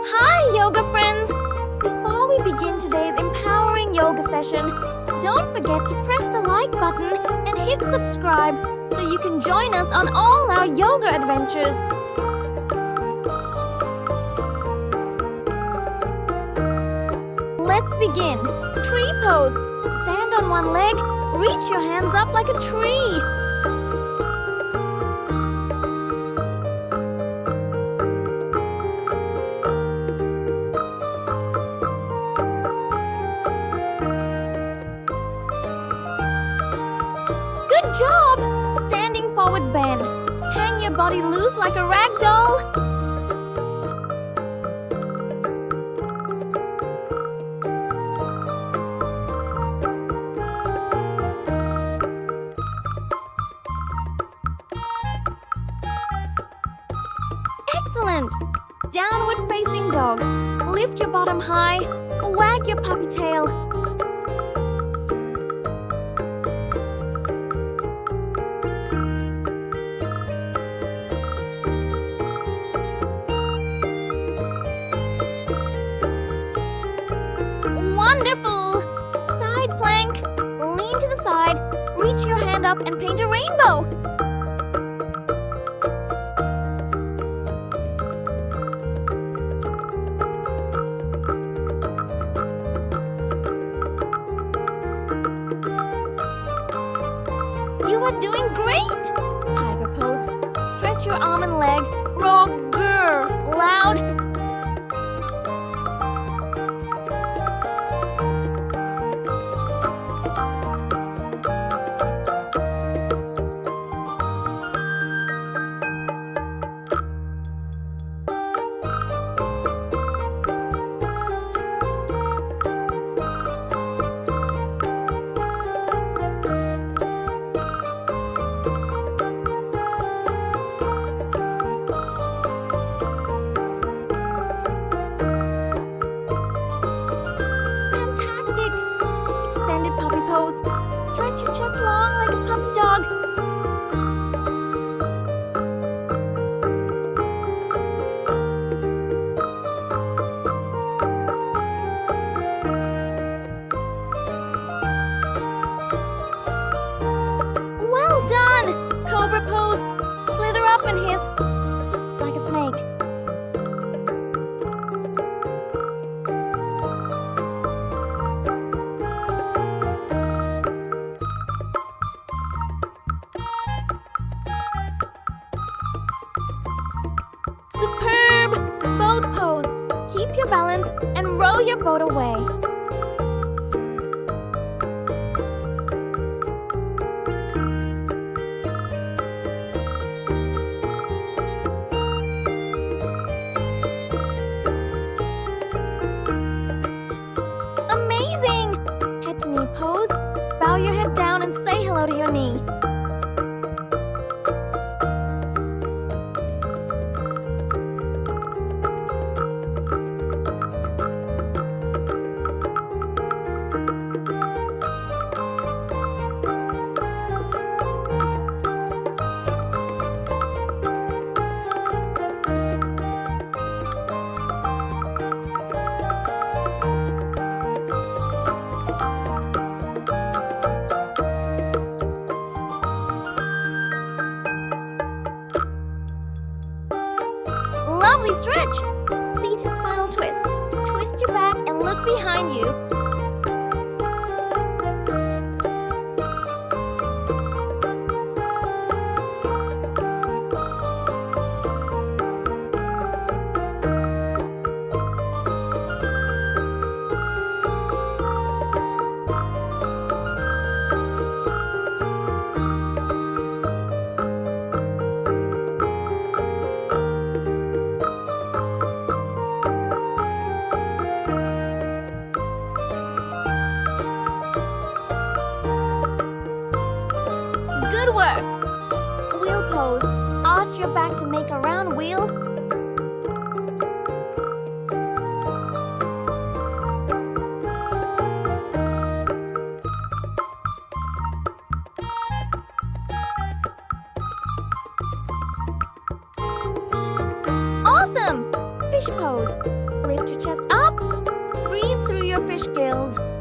Hi, yoga friends! Before we begin today's empowering yoga session, don't forget to press the like button and hit subscribe so you can join us on all our yoga adventures. Let's begin. Tree pose. Stand on one leg, reach your hands up like a tree. Good job! Standing forward bend. Hang your body loose like a rag doll. Excellent! Downward facing dog. Lift your bottom high. Wag your puppy tail. Wonderful! Side plank. Lean to the side. Reach your hand up and paint a rainbow. You are doing great! Tiger pose. Stretch your arm and leg. Roar grr loud. Extended puppy pose. Stretch your chest long like a puppy dog. Well done! Cobra pose. Slither up and hiss like a snake. Superb! Boat pose. Keep your balance and row your boat away. Amazing! Head to knee pose. Bow your head down and say hello to your knee. Lovely stretch! Seated spinal twist. Twist your back and look behind you. Good work! Wheel pose. Arch your back to make a round wheel. Awesome! Fish pose. Lift your chest up. Breathe through your fish gills.